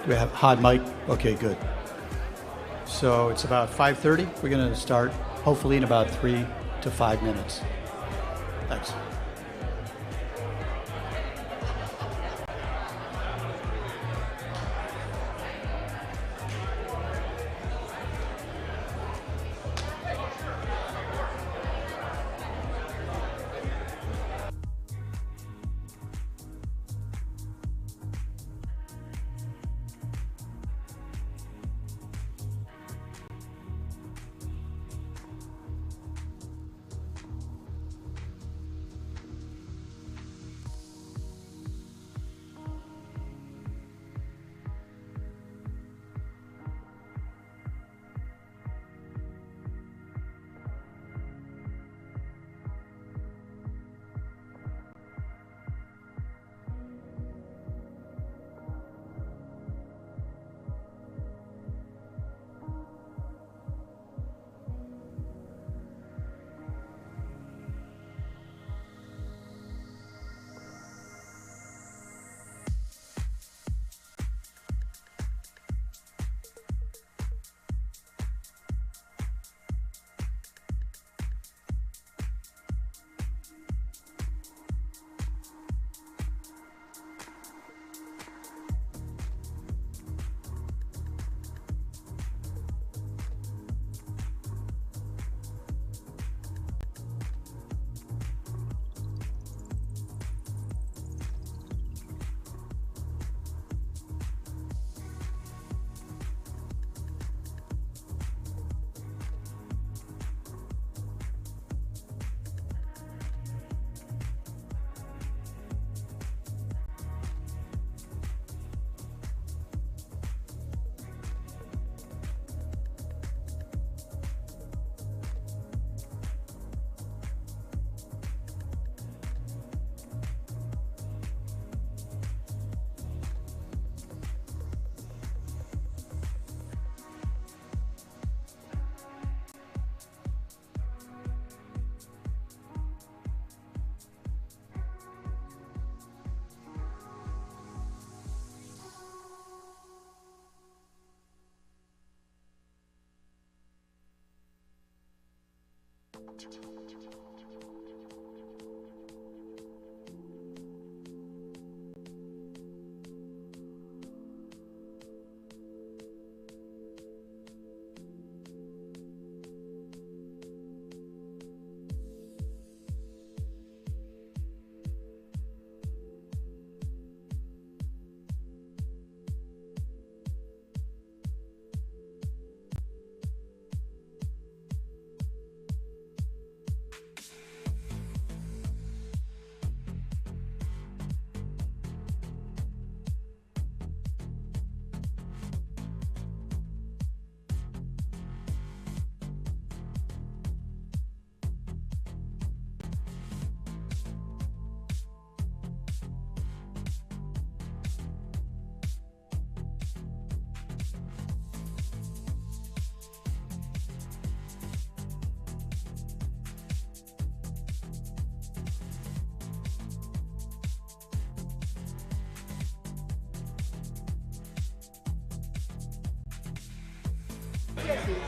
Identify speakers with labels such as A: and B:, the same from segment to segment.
A: Do we have hot mic? Okay, good. So it's about 5:30. We're going to start hopefully in about 3 to 5 minutes. Thanks.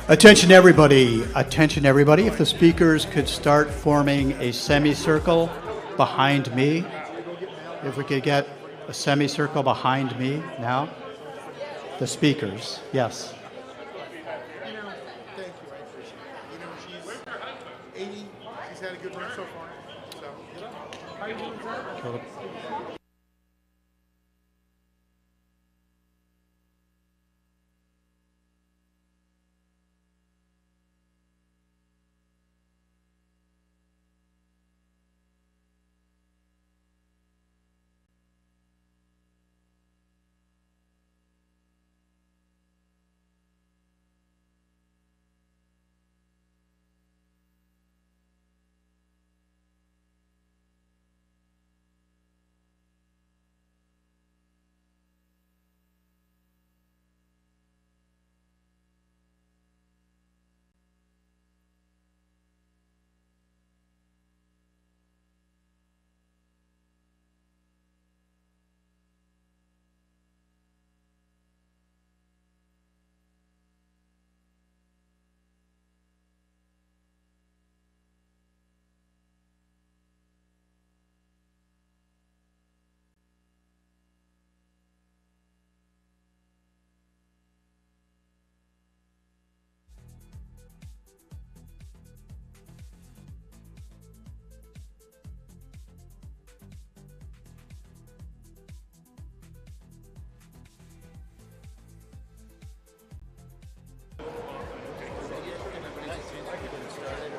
A: Attention everybody, if the speakers could start forming a semicircle behind me. If we could get a semicircle behind me now. The speakers, yes.
B: Thank you, I appreciate it. She's 80, she's had a good run so far. So, how are you doing, sir?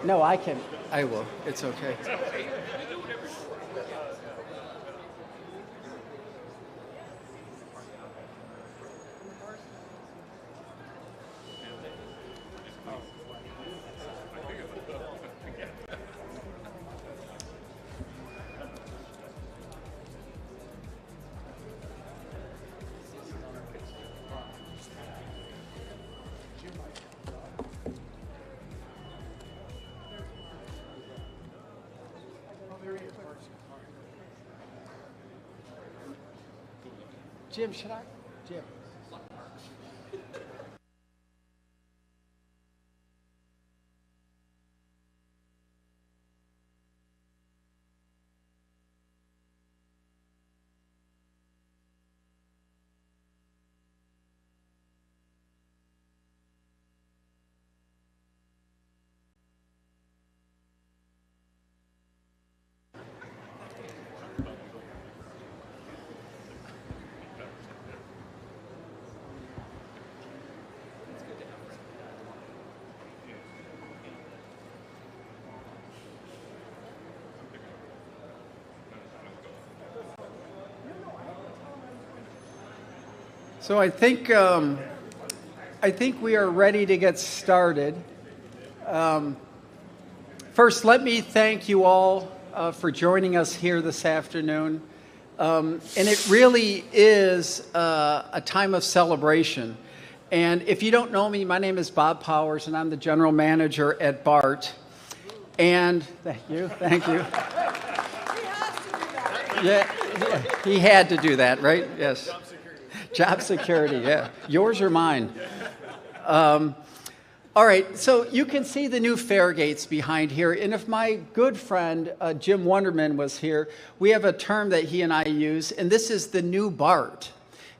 C: No, I can. I will. It's okay. Jim, should I? Jim. So I think we are ready to get started. First, let me thank you all for joining us here this afternoon. And it really is a time of celebration. And if you don't know me, my name is Bob Powers, and I'm the general manager at BART. And thank you. Yeah, he had to do that, right? Yes. Job security, yeah. Yours or mine? All right, so you can see the new fare gates behind here. And if my good friend Jim Wonderman was here, we have a term that he and I use, and this is the new BART.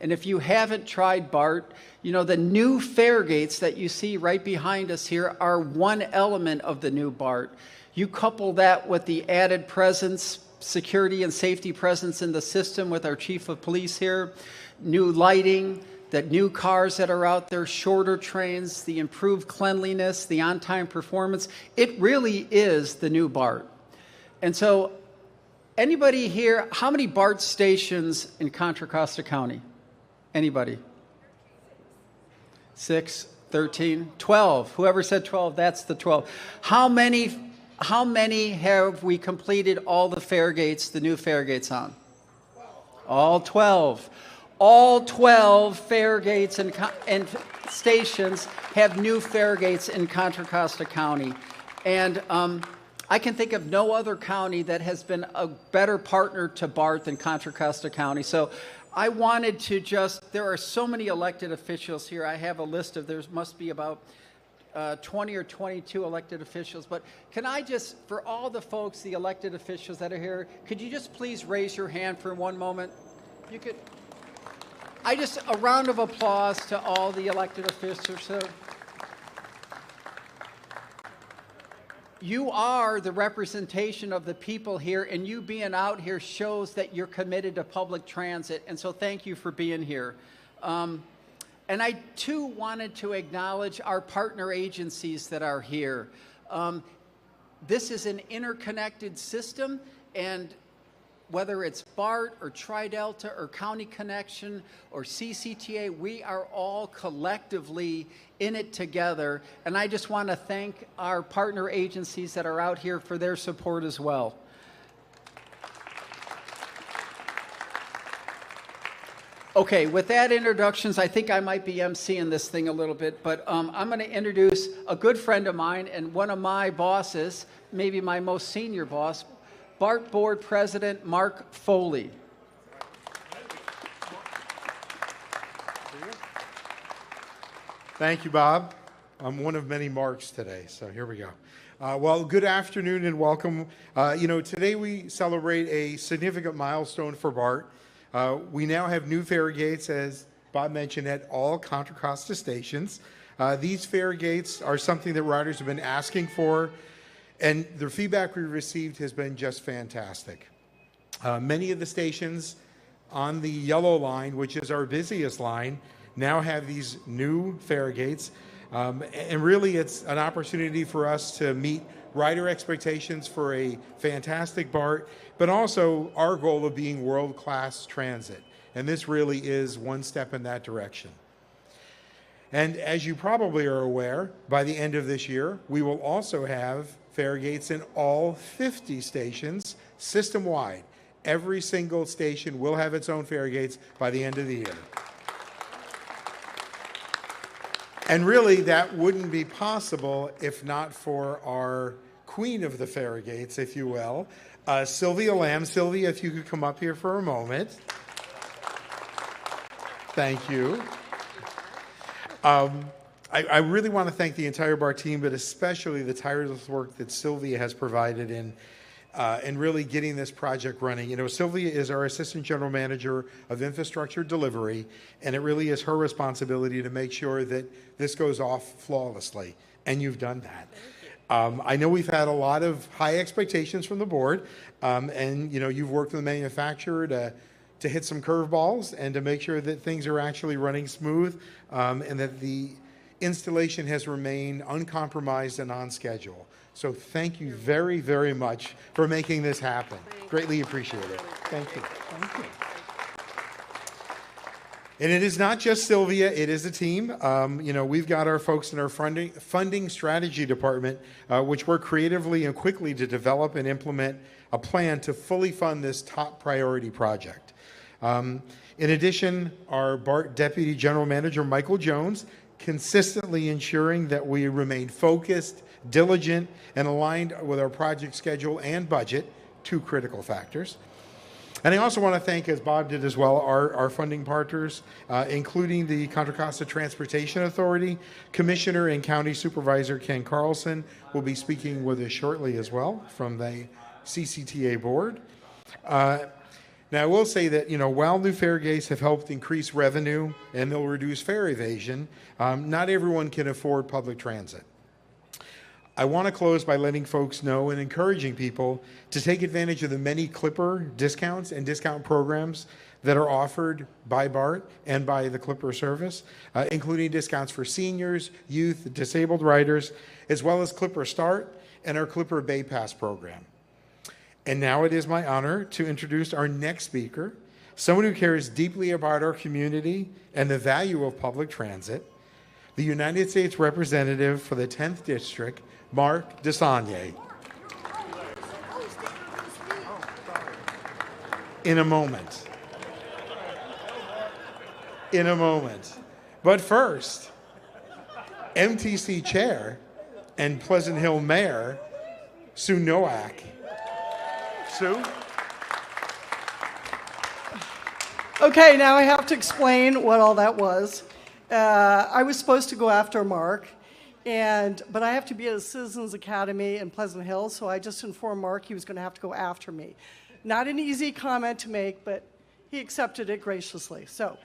C: And if you haven't tried BART, you know, the new fare gates that you see right behind us here are one element of the new BART. You couple that with the added presence, security and safety presence in the system with our chief of police here, new lighting, the new cars that are out there, shorter trains, the improved cleanliness, the on-time performance. It really is the new BART. And so anybody here, how many BART stations in Contra Costa County? Anybody? 6, 13, 12. Whoever said 12, that's the 12. How many have we completed all the fare gates, the new fare gates on? All 12. All 12 fare gates and stations have new fare gates in Contra Costa County. And I can think of no other county that has been a better partner to BART than Contra Costa County. So I wanted to there are so many elected officials here. I have a list of, there must be about 20 or 22 elected officials. But can I just, for all the folks, the elected officials that are here, could you just please raise your hand for one moment? You could. A round of applause to all the elected officials. So you are the representation of the people here, and you being out here shows that you're committed to public transit, and so thank you for being here. And I, too, wanted to acknowledge our partner agencies that are here. This is an interconnected system, and whether it's BART or Tri-Delta or County Connection or CCTA, we are all collectively in it together. And I just want to thank our partner agencies that are out here for their support as well. Okay, with that introductions, I think I might be emceeing this thing a little bit, but I'm going to introduce a good friend of mine and one of my bosses, maybe my most senior boss, BART Board President Mark Foley.
B: Thank you, Bob. I'm one of many Marks today, so here we go. Well, good afternoon and welcome. Today we celebrate a significant milestone for BART. We now have new fare gates, as Bob mentioned, at all Contra Costa stations. These fare gates are something that riders have been asking for, and the feedback we received has been just fantastic. Many of the stations on the yellow line, which is our busiest line, now have these new fare gates. And really, it's an opportunity for us to meet rider expectations for a fantastic BART, but also our goal of being world-class transit. And this really is one step in that direction. And as you probably are aware, by the end of this year, we will also have fare gates in all 50 stations system-wide. Every single station will have its own fare gates by the end of the year. And really, that wouldn't be possible if not for our queen of the fare gates, if you will, Sylvia Lamb. Sylvia, if you could come up here for a moment. Thank you. I really want to thank the entire BART team, but especially the tireless work that Sylvia has provided in really getting this project running. You know, Sylvia is our Assistant General Manager of Infrastructure Delivery, and it really is her responsibility to make sure that this goes off flawlessly, and you've done that. I know we've had a lot of high expectations from the board, and you know, you've worked with the manufacturer to hit some curveballs and to make sure that things are actually running smooth, and that the installation has remained uncompromised and on schedule. So thank you very, very much for making this happen. Greatly appreciate it. Thank you. Thank you. And it is not just Sylvia, it is a team. You know, we've got our folks in our funding strategy department, which work creatively and quickly to develop and implement a plan to fully fund this top priority project. In addition, our BART Deputy General Manager, Michael Jones, consistently ensuring that we remain focused, diligent, and aligned with our project schedule and budget, two critical factors. And I also want to thank, as Bob did as well, our funding partners, including the Contra Costa Transportation Authority. Commissioner and County Supervisor Ken Carlson will be speaking with us shortly as well from the CCTA board. Now, I will say that, you know, while new fare gates have helped increase revenue and they'll reduce fare evasion, not everyone can afford public transit. I want to close by letting folks know and encouraging people to take advantage of the many Clipper discounts and discount programs that are offered by BART and by the Clipper service, including discounts for seniors, youth, disabled riders, as well as Clipper Start and our Clipper Bay Pass program. And now it is my honor to introduce our next speaker, someone who cares deeply about our community and the value of public transit, the United States Representative for the 10th District, Mark DeSaulnier. In a moment. In a moment. But first, MTC Chair and Pleasant Hill Mayor, Sue Nowak. Sue?
D: Okay, now I have to explain what all that was. I was supposed to go after Mark, but I have to be at a Citizens Academy in Pleasant Hill, so I just informed Mark he was going to have to go after me. Not an easy comment to make, but he accepted it graciously. So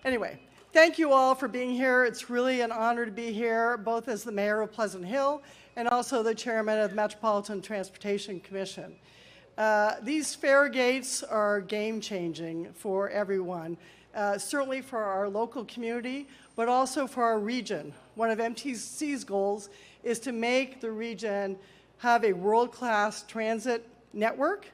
D: anyway, thank you all for being here. It's really an honor to be here, both as the mayor of Pleasant Hill and also the chairman of the Metropolitan Transportation Commission. These fare gates are game-changing for everyone, certainly for our local community, but also for our region. One of MTC's goals is to make the region have a world-class transit network,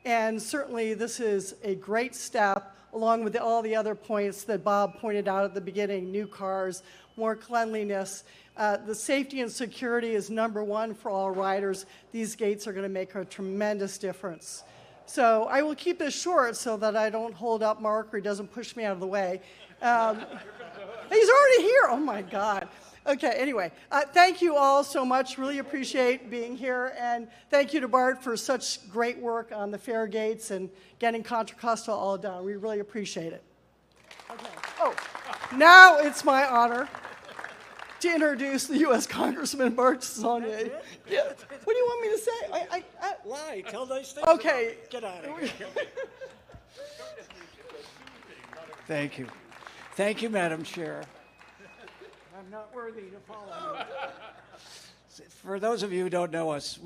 D: and certainly this is a great step, along with all the other points that Bob pointed out at the beginning: new cars, more cleanliness. The safety and security is number one for all riders. These gates are going to make a tremendous difference. So I will keep this short so that I don't hold up Mark or he doesn't push me out of the way. He's already here. Oh, my God. Okay, anyway, thank you all so much. Really appreciate being here. And thank you to BART for such great work on the fare gates and getting Contra Costa all done. We really appreciate it. Okay. Oh, now it's my honor to introduce the U.S. Congressman Mark DeSaulnier. Yeah. What do you want me to say?
E: Lie. Tell nice things.
D: Okay.
E: Get out of here.
F: Thank you. Thank you, Madam Chair. I'm not worthy to follow you. For those of you who don't know us,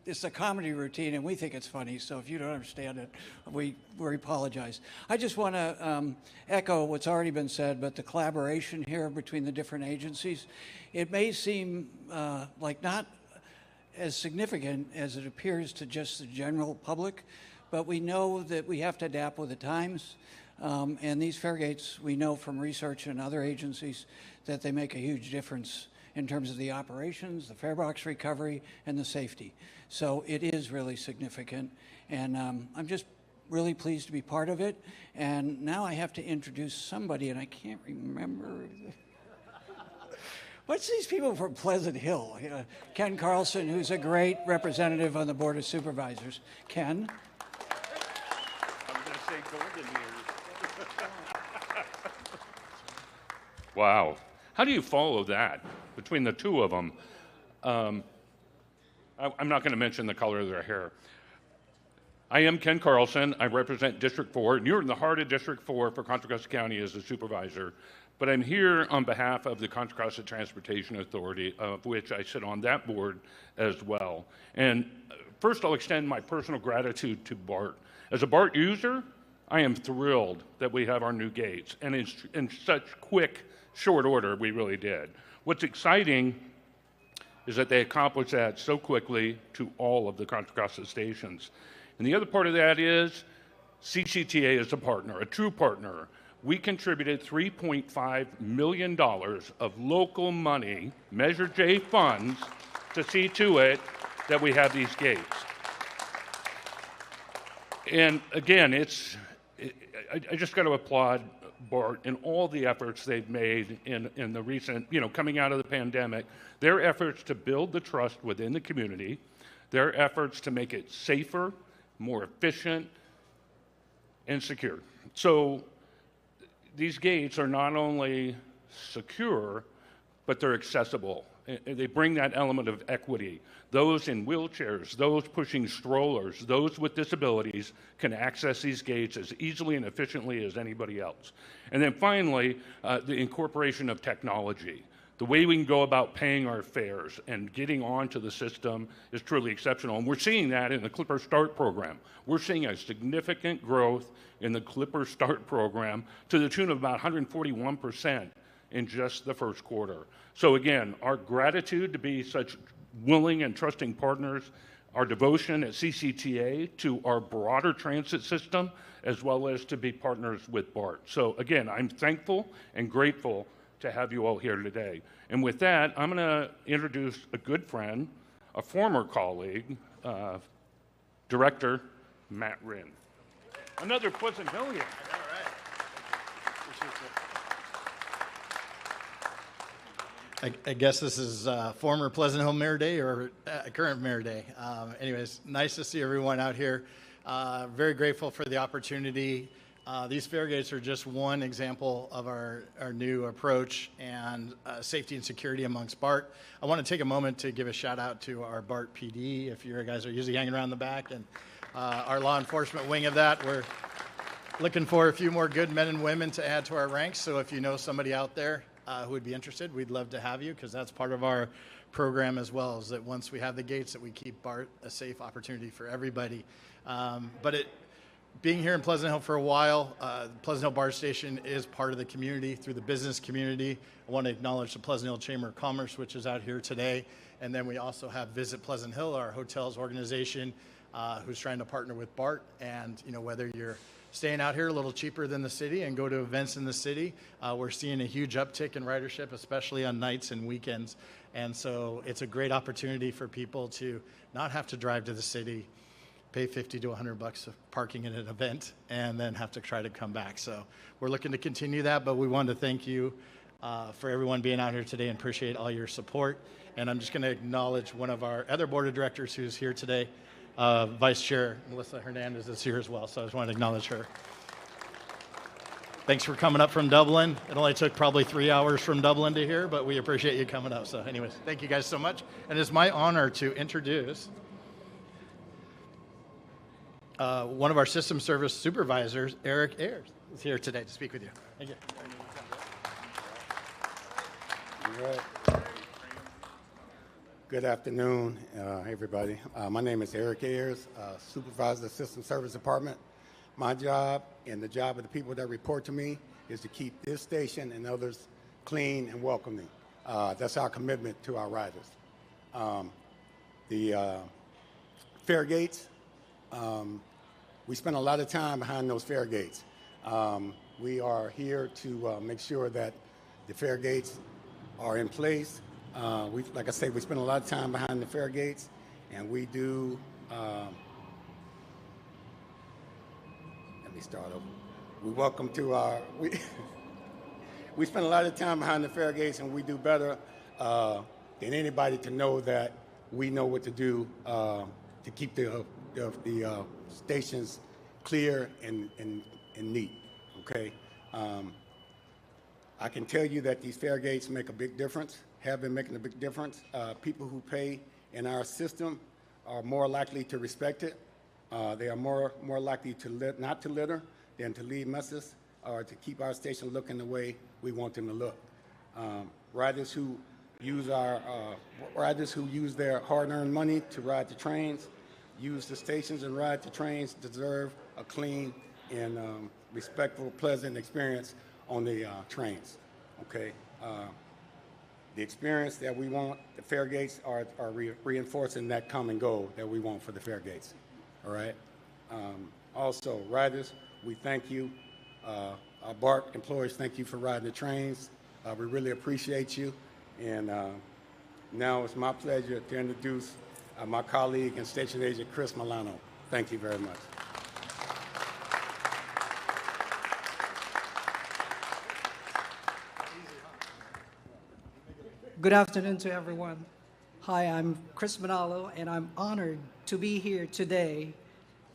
F: it's a comedy routine, and we think it's funny, so if you don't understand it, we apologize. I just want to echo what's already been said, but the collaboration here between the different agencies, it may seem like not as significant as it appears to just the general public, but we know that we have to adapt with the times. And these fare gates, we know from research and other agencies that they make a huge difference in terms of the operations, the fare box recovery, and the safety. So it is really significant, and I'm just really pleased to be part of it. And now I have to introduce somebody, and I can't remember. What's these people from Pleasant Hill? Ken Carlson, who's a great representative on the Board of Supervisors. Ken?
G: I was going to say golden years. Wow. How do you follow that between the two of them? I'm not going to mention the color of their hair. I am Ken Carlson. I represent District 4. And you're in the heart of District 4 for Contra Costa County as a supervisor. But I'm here on behalf of the Contra Costa Transportation Authority, of which I sit on that board as well. And first, I'll extend my personal gratitude to BART. As a BART user, I am thrilled that we have our new gates. And in such quick, short order, we really did. What's exciting is that they accomplished that so quickly to all of the Contra Costa stations. And the other part of that is CCTA is a partner, a true partner. We contributed $3.5 million of local money, Measure J funds, to see to it that we have these gates. And again, I just got to applaud BART and all the efforts they've made in the recent, coming out of the pandemic, their efforts to build the trust within the community, their efforts to make it safer, more efficient, and secure. So these gates are not only secure, but they're accessible. They bring that element of equity. Those in wheelchairs, those pushing strollers, those with disabilities can access these gates as easily and efficiently as anybody else. And then finally, the incorporation of technology. The way we can go about paying our fares and getting onto the system is truly exceptional. And we're seeing that in the Clipper Start program. We're seeing a significant growth in the Clipper Start program to the tune of about 141% in just the first quarter. So again, our gratitude to be such willing and trusting partners, our devotion at CCTA to our broader transit system, as well as to be partners with BART. So again, I'm thankful and grateful to have you all here today. And with that, I'm going to introduce a good friend, a former colleague, Director Matt Rinn. Another Pleasant Hillian.
H: I guess this is former Pleasant Hill Mayor Day or current Mayor Day. Anyways, nice to see everyone out here. Very grateful for the opportunity. These fare gates are just one example of our new approach and safety and security amongst BART. I want to take a moment to give a shout out to our BART PD, if you guys are usually hanging around the back, and our law enforcement wing of that. We're looking for a few more good men and women to add to our ranks, so if you know somebody out there who would be interested, we'd love to have you, because that's part of our program as well, is that once we have the gates, that we keep BART a safe opportunity for everybody. Being here in Pleasant Hill for a while, Pleasant Hill BART Station is part of the community through the business community. I want to acknowledge the Pleasant Hill Chamber of Commerce, which is out here today. And then we also have Visit Pleasant Hill, our hotels organization, who's trying to partner with BART. And whether you're staying out here a little cheaper than the city and go to events in the city, we're seeing a huge uptick in ridership, especially on nights and weekends. And so it's a great opportunity for people to not have to drive to the city, pay $50 to $100 of parking at an event, and then have to try to come back. So we're looking to continue that, but we wanted to thank you for everyone being out here today and appreciate all your support. And I'm just going to acknowledge one of our other board of directors who's here today, Vice Chair Melissa Hernandez is here as well, so I just wanted to acknowledge her. Thanks for coming up from Dublin. It only took probably 3 hours from Dublin to here, but we appreciate you coming up. So anyways, thank you guys so much. And it's my honor to introduce one of our system service supervisors, Eric Ayers, is here today to speak with you. Thank you.
I: All right. Good afternoon, everybody. My name is Eric Ayers, supervisor of the System Service Department. My job and the job of the people that report to me is to keep this station and others clean and welcoming. That's our commitment to our riders. the fare gates. We spend a lot of time behind those fare gates. We are here to make sure that the fare gates are in place. Like I say, we spend a lot of time behind the fare gates, and we do. Let me start over. We welcome to our. We spend a lot of time behind the fare gates, and we do better than anybody to know that we know what to do to keep the stations clear and neat. Okay. I can tell you that these fare gates make a big difference, have been making a big difference. People who pay in our system are more likely to respect it. They are more likely to not to litter than to leave messes or to keep our station looking the way we want them to look. Riders who use their hard-earned money to ride the trains, use the stations and ride the trains, deserve a clean and respectful, pleasant experience on the trains. Okay. The experience that we want, the fare gates are reinforcing that common goal that we want for the fare gates. All right. Also, riders, we thank you. Our BART employees, thank you for riding the trains. We really appreciate you. And now it's my pleasure to introduce my colleague and station agent, Chris Milano. Thank you very much.
J: Good afternoon to everyone. Hi, I'm Chris Manalo, and I'm honored to be here today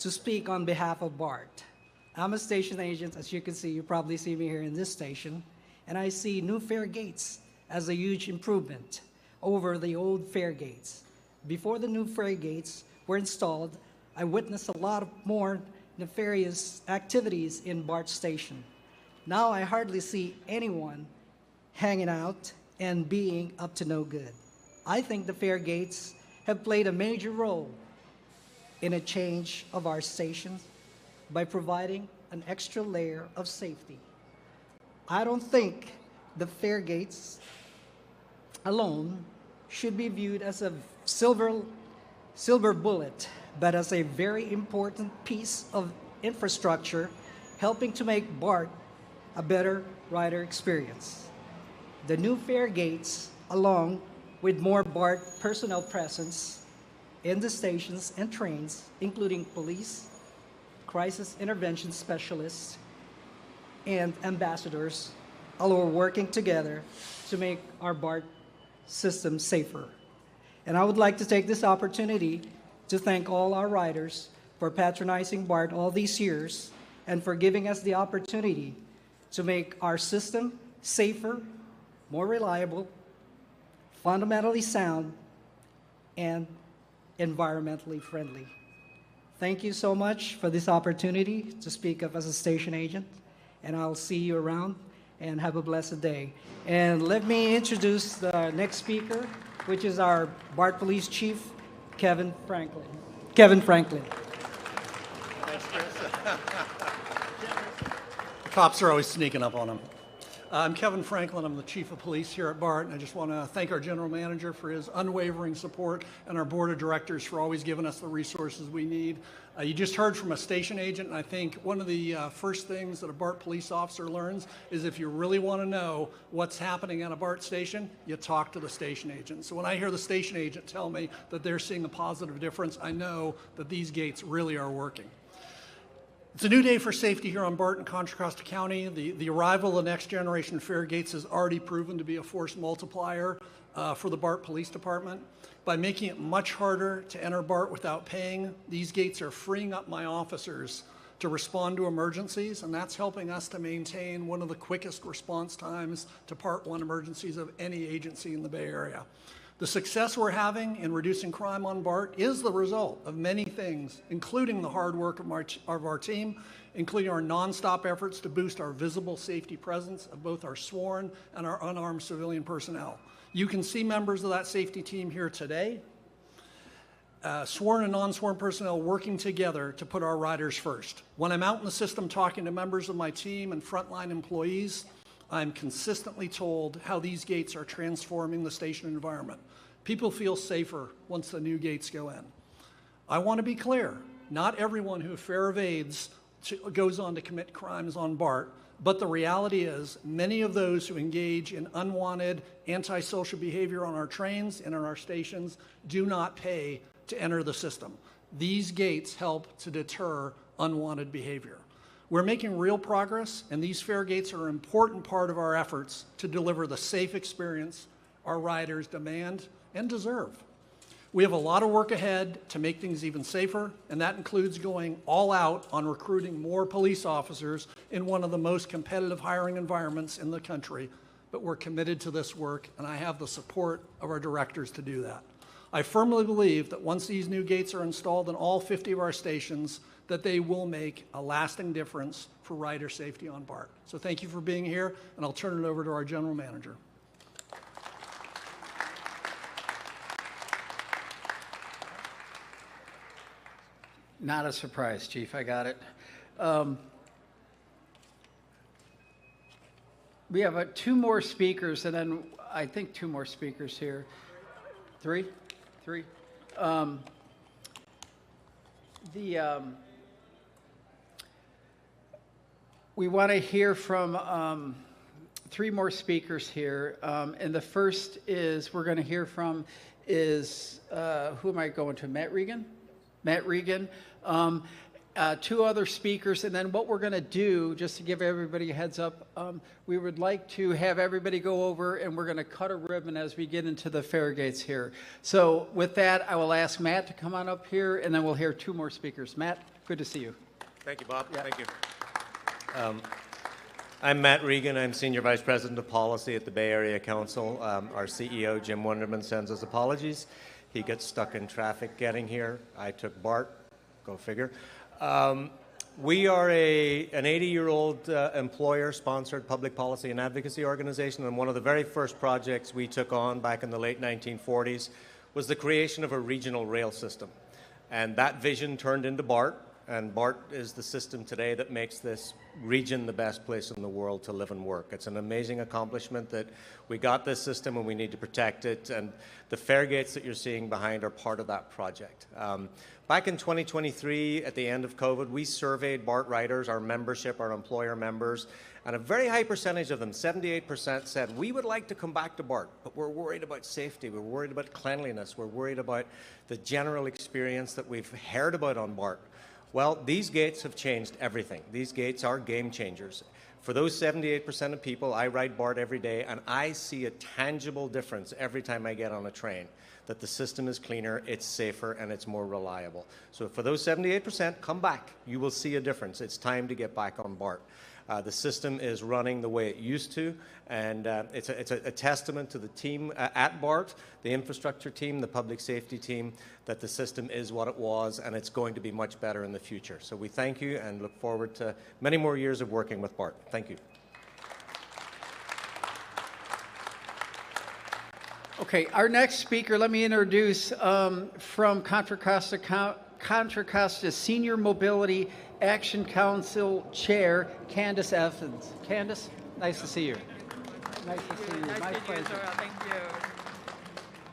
J: to speak on behalf of BART. I'm a station agent. As you can see, you probably see me here in this station, and I see new fare gates as a huge improvement over the old fare gates. Before the new fare gates were installed, I witnessed a lot more nefarious activities in BART station. Now I hardly see anyone hanging out and being up to no good. I think the fare gates have played a major role in a change of our stations by providing an extra layer of safety. I don't think the fare gates alone should be viewed as a silver bullet, but as a very important piece of infrastructure helping to make BART a better rider experience. The new fare gates, along with more BART personnel presence in the stations and trains, including police, crisis intervention specialists, and ambassadors, all are working together to make our BART system safer. And I would like to take this opportunity to thank all our riders for patronizing BART all these years and for giving us the opportunity to make our system safer, more reliable, fundamentally sound, and environmentally friendly. Thank you so much for this opportunity to speak up as a station agent, and I'll see you around, and have a blessed day. And let me introduce the next speaker, which is our BART Police Chief, Kevin Franklin. Kevin Franklin.
H: Thanks, Chris. The cops are always sneaking up on him. I'm Kevin Franklin. I'm the Chief of Police here at BART, and I just want to thank our General Manager for his unwavering support and our Board of Directors for always giving us the resources we need. You just heard from a station agent, and I think one of the first things that a BART police officer learns is if you really want to know what's happening at a BART station, you talk to the station agent. So when I hear the station agent tell me that they're seeing a positive difference, I know that these gates really are working. It's a new day for safety here on BART in Contra Costa County. The arrival of the next generation fare gates has already proven to be a force multiplier for the BART Police Department. By making it much harder to enter BART without paying, these gates are freeing up my officers to respond to emergencies, and that's helping us to maintain one of the quickest response times to Part 1 emergencies of any agency in the Bay Area. The success we're having in reducing crime on BART is the result of many things, including the hard work of our team, including our nonstop efforts to boost our visible safety presence of both our sworn and our unarmed civilian personnel. You can see members of that safety team here today, sworn and non-sworn personnel working together to put our riders first. When I'm out in the system talking to members of my team and frontline employees, I'm consistently told how these gates are transforming the station environment.
K: People feel safer once the new gates go in. I want to be clear, not everyone who fair evades goes on to commit crimes on BART, but the reality is many of those who engage in unwanted antisocial behavior on our trains and on our stations do not pay to enter the system. These gates help to deter unwanted behavior. We're making real progress, and these fare gates are an important part of our efforts to deliver the safe experience our riders demand and deserve. We have a lot of work ahead to make things even safer, and that includes going all out on recruiting more police officers in one of the most competitive hiring environments in the country. But we're committed to this work, and I have the support of our directors to do that. I firmly believe that once these new gates are installed in all 50 of our stations, that they will make a lasting difference for rider safety on BART. So thank you for being here, and I'll turn it over to our general manager.
C: Not a surprise, Chief. I got it. We have two more speakers, and then I think two more speakers here. Three? We want to hear from three more speakers here, and the first is we're going to hear from is who am I going to? Matt Regan. Two other speakers, and then what we're going to do, just to give everybody a heads up, we would like to have everybody go over, and we're going to cut a ribbon as we get into the fare gates here. So with that, I will ask Matt to come on up here, and then we'll hear two more speakers. Matt, good to see you.
L: Thank you, Bob. Yeah. Thank you. I'm Matt Regan. I'm Senior Vice President of Policy at the Bay Area Council. Our CEO, Jim Wunderman, sends us apologies. He gets stuck in traffic getting here. I took BART. Go figure. We are an 80-year-old employer-sponsored public policy and advocacy organization, and one of the very first projects we took on back in the late 1940s was the creation of a regional rail system. And that vision turned into BART, and BART is the system today that makes this region the best place in the world to live and work. It's an amazing accomplishment that we got this system and we need to protect it, and the fare gates that you're seeing behind are part of that project. Back in 2023, at the end of COVID, we surveyed BART riders, our membership, our employer members, and a very high percentage of them, 78%, said, we would like to come back to BART, but we're worried about safety, we're worried about cleanliness, we're worried about the general experience that we've heard about on BART. Well, these gates have changed everything. These gates are game changers. For those 78% of people, I ride BART every day, and I see a tangible difference every time I get on a train, that the system is cleaner, it's safer, and it's more reliable. So for those 78%, come back. You will see a difference. It's time to get back on BART. The system is running the way it used to, and it's a testament to the team at BART, the infrastructure team, the public safety team, that the system is what it was, and it's going to be much better in the future. So we thank you and look forward to many more years of working with BART. Thank you.
C: Okay, our next speaker, let me introduce from Contra Costa Senior Mobility Action Council Chair, Candace Evans. Candace, nice to see you. Nice to see you. My pleasure.
M: Thank you.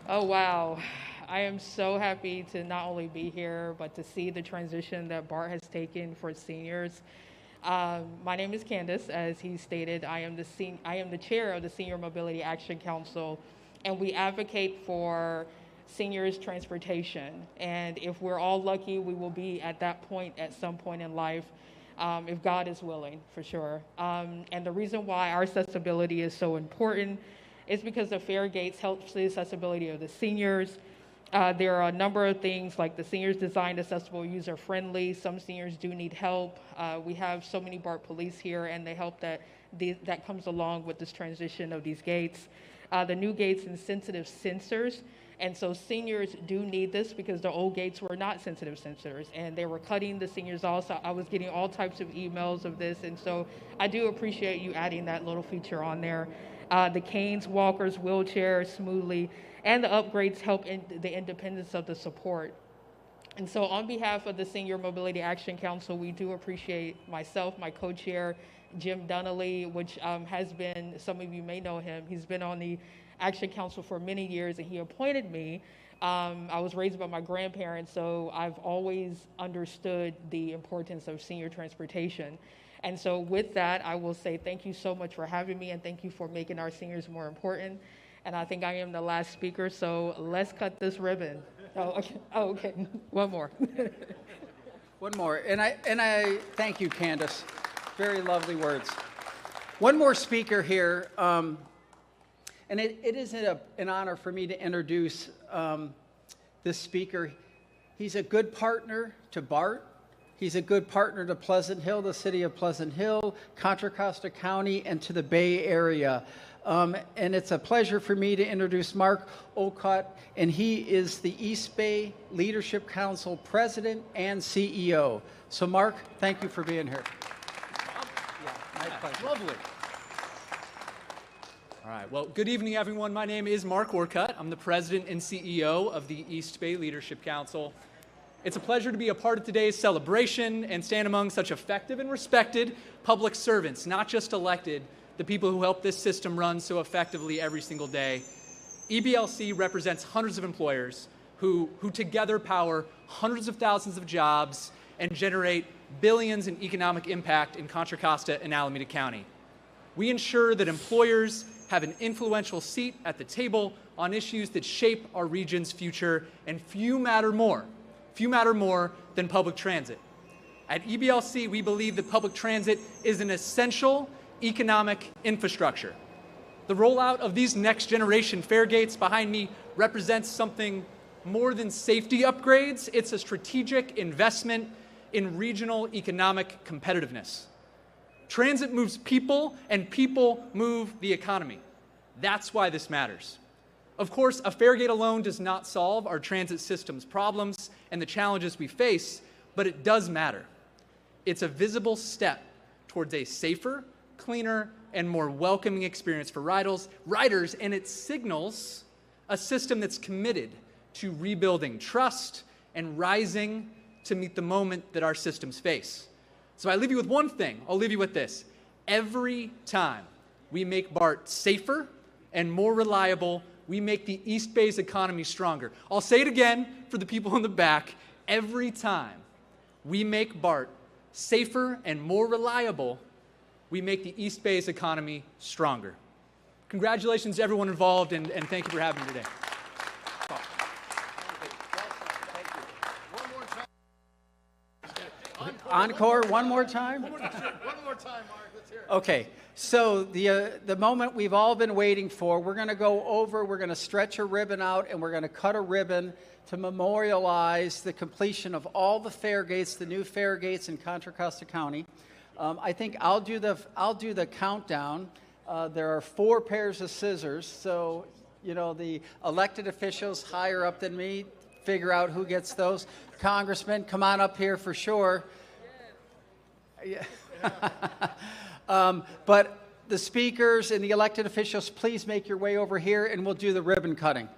M: Oh, wow. I am so happy to not only be here, but to see the transition that BART has taken for seniors. My name is Candace. As he stated, I am the chair of the Senior Mobility Action Council, and we advocate for seniors transportation. And if we're all lucky, we will be at that point at some point in life, if God is willing, for sure. And the reason why our accessibility is so important is because the fare gates helps the accessibility of the seniors. There are a number of things like the seniors designed accessible, user-friendly. Some seniors do need help. We have so many BART police here, and they help that comes along with this transition of these gates. The new gates and sensitive sensors. And so seniors do need this because the old gates were not sensitive sensors, and they were cutting the seniors off. So I was getting all types of emails of this, and so I do appreciate you adding that little feature on there. The canes, walkers, wheelchairs smoothly, and the upgrades help in the independence of the support. And so on behalf of the Senior Mobility Action Council, we do appreciate myself, my co-chair, Jim Donnelly, which has been, some of you may know him, he's been on the Action Council for many years, and he appointed me. I was raised by my grandparents, so I've always understood the importance of senior transportation. And so with that, I will say thank you so much for having me, and thank you for making our seniors more important. And I think I am the last speaker, so let's cut this ribbon. Oh, okay. Oh, okay. One more.
C: One more. And I thank you, Candace. Very lovely words. One more speaker here. And it is an honor for me to introduce this speaker. He's a good partner to BART. He's a good partner to Pleasant Hill, the city of Pleasant Hill, Contra Costa County, and to the Bay Area. And it's a pleasure for me to introduce Mark Olcott, and he is the East Bay Leadership Council President and CEO. So Mark, thank you for being here.
N: Yeah, my pleasure. Lovely. All right, well, good evening, everyone. My name is Mark Olcott. I'm the President and CEO of the East Bay Leadership Council. It's a pleasure to be a part of today's celebration and stand among such effective and respected public servants, not just elected, the people who help this system run so effectively every single day. EBLC represents hundreds of employers who together power hundreds of thousands of jobs and generate billions in economic impact in Contra Costa and Alameda County. We ensure that employers have an influential seat at the table on issues that shape our region's future, and few matter more than public transit. At EBLC, we believe that public transit is an essential economic infrastructure. The rollout of these next generation fare gates behind me represents something more than safety upgrades. It's a strategic investment in regional economic competitiveness. Transit moves people, and people move the economy. That's why this matters. Of course, a fare gate alone does not solve our transit system's problems and the challenges we face, but it does matter. It's a visible step towards a safer, cleaner, and more welcoming experience for riders, and it signals a system that's committed to rebuilding trust and rising to meet the moment that our systems face. So I leave you with one thing. I'll leave you with this. Every time we make BART safer and more reliable, we make the East Bay's economy stronger. I'll say it again for the people in the back. Every time we make BART safer and more reliable, we make the East Bay's economy stronger. Congratulations to everyone involved, and thank you for having me today.
C: Encore, one more time?
H: One more time, Mark. Let's hear it.
C: Okay, so the moment we've all been waiting for, we're going to stretch a ribbon out, and we're going to cut a ribbon to memorialize the completion of all the fare gates, the new fare gates in Contra Costa County. I think I'll do the countdown. There are 4 pairs of scissors, so the elected officials higher up than me figure out who gets those. Congressman, come on up here for sure. Yeah. But the speakers and the elected officials, please make your way over here, and we'll do the ribbon cutting.